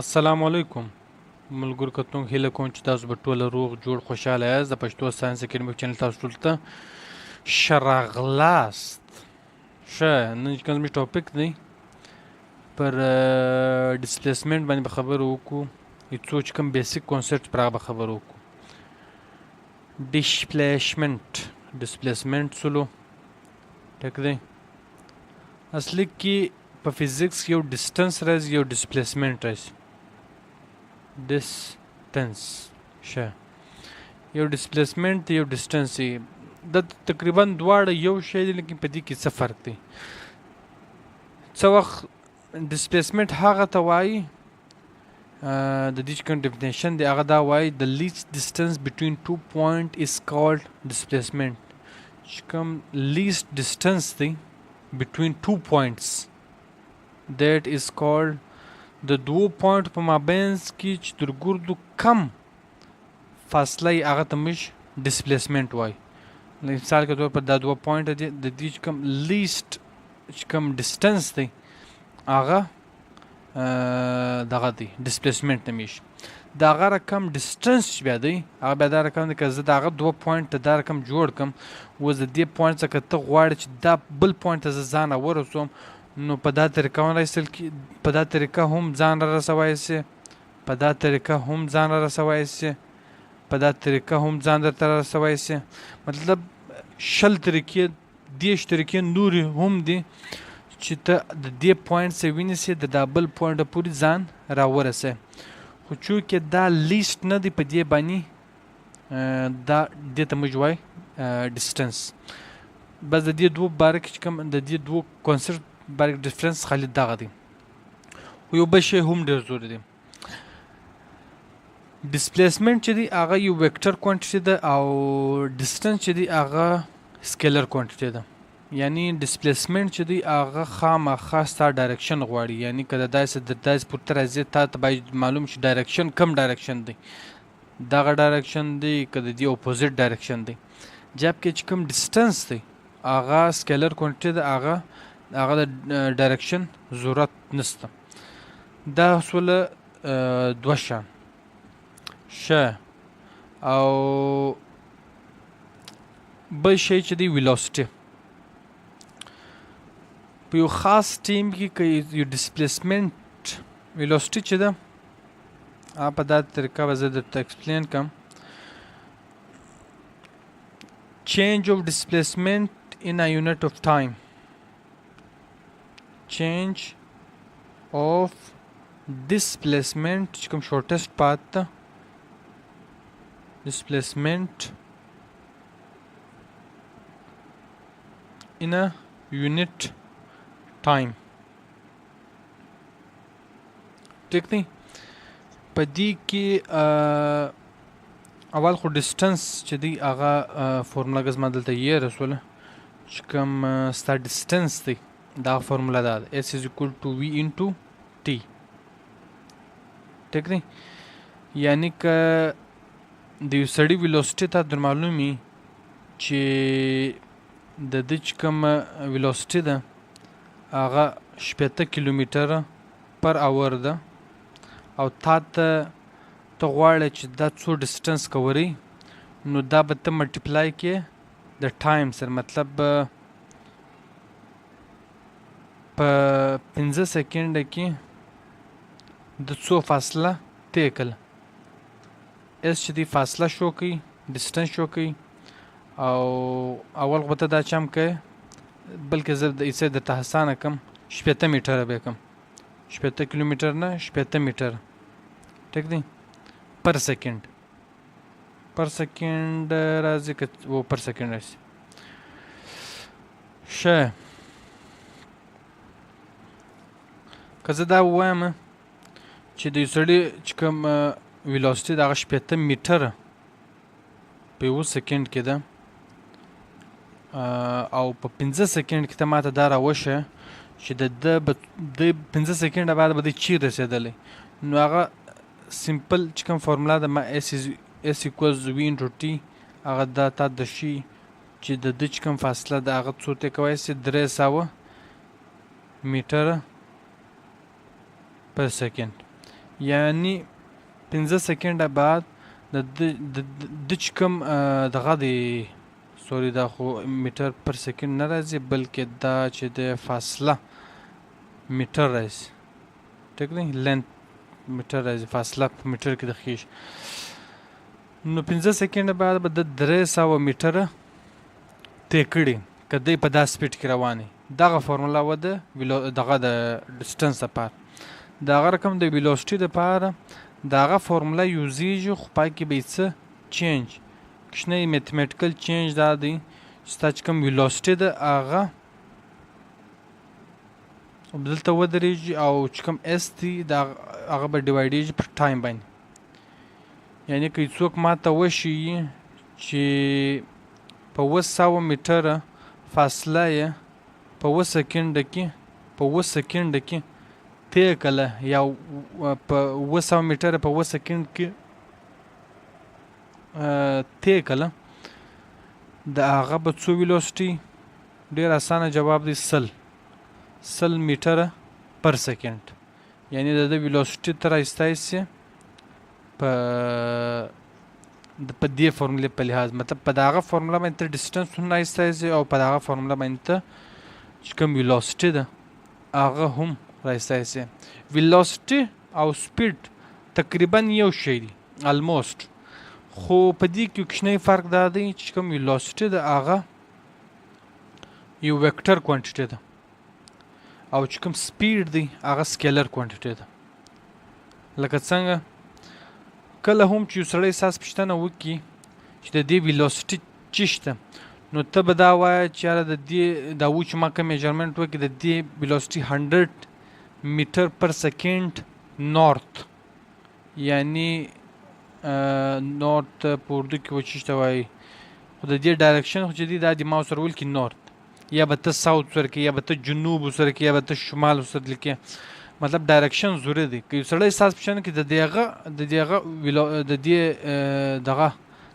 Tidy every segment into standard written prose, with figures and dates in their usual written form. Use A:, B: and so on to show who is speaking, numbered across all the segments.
A: السلام علیکم ملګرو کتونکو هیله کوم چې تاسو به ټوله روغ جوړ خوشحاله یاست د پښتو ساینس اکیډمي چینل تاسو ټولو ته ښه راغلاست ښه نن چې کوم زموږ ټاپک دی پر ډسپلیسمنټ باندې به خبرې وکړو یو څو چې کوم بیسیک کانسپټ پر هغه به خبرې وکړو ډسپلیسمنټ سلو ټیک دی اصلي کې په فزیکس یو ډسټنس راځي یو ډسپلیسمنټ راځي distance شه یو ډسپلیسمنټ یو ډسټنس د تقریبا دواړه یو شی دی لیکن په دې کې څه فرق دی څه وخت ډسپلیسمنټ هغه ته وایي د دې چې کوم ډیفینیشن دی هغه دا وایي the least distance between 2 point is called displacement چې کوم least distance دی between 2 points that is called د دوو پوینټ په مابینځ کې چې تر ګردو کم فاصله یې هغه ته موږ ډسپلیسمنټ وایو مثال کے طور پر دا دوه پوینټ دي د دې چې کوم لیسټ چې کوم ډسټنس دی هغه دغه دی ډسپلیسمنټ نومیږي د هغه رقم ډسټنس چې بیا دی هغه بیا دا رقم دی که زه د هغه دوه پوینټ ته دا رقم جوړ کړم اوس د دې پوینټ څخه ته غواړې چې دا بل پوینټ ته زه ځان راورسوم نو په دا طریقه په دا طریقه هم ځان را رسوای سي په دا طریقه هم ځان را رسوای سي په دا طریقه هم ځان درته را رسوای سي مطلب شل طریقې دیش طریقې نورې هم دي چې ته د دې پوینټ څخه ونیسې د دا بل پوینټ پورې ځان راورسې خو چونکې دا لیسټ نه دی په دې باندې دا دې ته موږ وایو ډسټنس بس د دې دوه باره کې چې کوم د دې دوه کانسپټ بارک ډیفرنس خالي دغه دی خو یو بل شی هم ډېر ضروري دی ډسپلیسمنټ چې دی هغه یو ویکټر کوانټیټي ده او ډسټنس چې دی هغه سکیلر کوانټیټي ده یعنی ډسپلیسمنټ چې دی هغه خامخا ستا ډایرکشن غواړي یعنی که د داسې پورته راځي تا ته باید معلوم شي ډایرکشن کم ډایرکشن دی دغه ډایرکشن دی که د دې اپوزیټ ډایرکشن دی جبکې چې کوم ډسټنس دی هغه سکیلر کوانټیټي ده هغه د ډایرکشن ضرورت نشته دا سوله دوه شان شه او بل شی چې دی ویلوسټي په یو خاص ټیم کې که یو ډسپلیسمنټ ویلوسټي چې ده په دا طریقه به زه درته ایکسپلین کړم change of displacement in a unit of time change of displacement چې کوم shortest path ده displacement in a unit time ټیک دی په دې کې اول خو ډسټنس چې دی هغه فارموله زما دلته یې رسوله چې کوم ستا ډسټنس دی دا فارموله دا ده S is equal to V into T ټیک دی یعنی که د یو سړي ویلوسټي ته در معلومي چې د ده چې کوم ویلوسټي ده هغه 80 کیلومتره پر اور ده او تا ته غواړې چې دا څو ډسټنس کوری نو دا به ته ملټیپلای کې د ټایم سره مطلب په 15 سکنډه کې د څو فاصله طی کړه اس چې دی فاصله شو کوي ډسټنس شو کوي او اول خو ته دا چم کوي بلکې زه د ایسه د تحسانه کم 80 میټره به کم 80 کیلومتر نه 80 میټر ټیک دی پر سکند راځي که و پر سکند راځي شه که زه دا ووایم چې د یو سړي چې کوم ویلوسټي د هغه 80 میټره په یو سکند کې ده او په 15 سکند کې ته ماته دا راوشه چې د 15 سکنډه بعد به د چیر رسېدلی نو هغه سمپل چې کوم فارمولا ده ما S equals V into T هغه دا تا د شي چې د ده چې کوم فاصله ده هغه څو ته کولی سي 300 میټره پر سکند یعنی 15 سکنډه بعد د چې کوم دغه دی سوري دا خو میټر پر سکند نه راځي بلکې دا چې د فاصله میټر راځي ټیک دی لینت میټر راځي فاصله په میټر کې د خیش نو 15 سکنډه بعد به د 300 میټره طی کړي که دی په دا سپیډ کې رواني دغه فارموله و دغه د ډسټنس لپاره دغه رقم د ویلوسټي دپاره دغه فارموله یوزیږي خو پای کې به یې څه چینج کشنی میتھمیټیکل چینج دا دی چې ستا چې کوم ویلوسټي ده هغه دلته ودرېږي او چې کوم اس دی هغه به ډیوایډېږي پر ټایم باندې یعنی که څوک ماته وښیي چې په 200 میټره فاصله یې په 2 سکنډه کې طی کړله یا په 200 میټره په 2 سکنډ کې طی کړله د هغه به څو ویلوسټي ډېر اسانه جواب دی 100 میټره پر سکنډ یعنی د ویلوسټي ته رایستی سي په دې فارمولې په لحاظ مطلب په دغه فارموله باندې ته ډسټنس هم رایستی سي او په دغه فارموله باندې ته چې کوم ویلوسټي ده هغه هم رایستی سي ویلوسټي او سپیډ تقریبا یو شی دی الموست خو په دې کې کوچنی فرق دا دی چې کوم ویلوسټي ده هغه یو ویکټر کوانټیټي ده او چې کوم سپیډ دی هغه سکیلر کوانټیټي ده لکه څنګه کله هم چې یو سړی ساس پوښتنه وکړي چې د دې ویلوسټي څه شته نو ته به دا وایه چې یاره د دې دا و چې ما کوم میجرمنټ وکړي د دې ویلوسټي 100 میټر پر سکنډ نورت یعنی نورت په اردو کې وچی ته وایي خو د دې ډایرکشن خو چې دی دا د ما سره ولیکي نورت یا به ته ساوت سره کې یا به ته جنوب سره کې یا به ته شمال سره لیکې مطلب ډایرکشن ضروري دی که یو سړی ساس پوښتنه کوي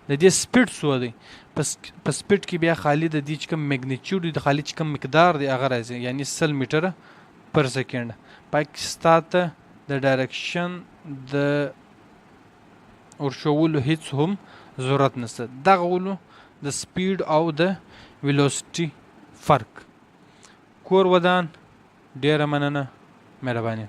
A: د دې سپیډ څو دی په سپیډ کې بیا خالي د دې چې کوم میګنیچیوډ د خالي چې کوم مقدار دی هغه راځي یعنی 100 میټره پر سکنډ پای کې ستا ته د ډایرکشن د ورښولو هیڅ هم ضرورت نشته دغه ولو د سپیډ او د ویلوسټي فرق کور ودان ډیره مننه مهرباني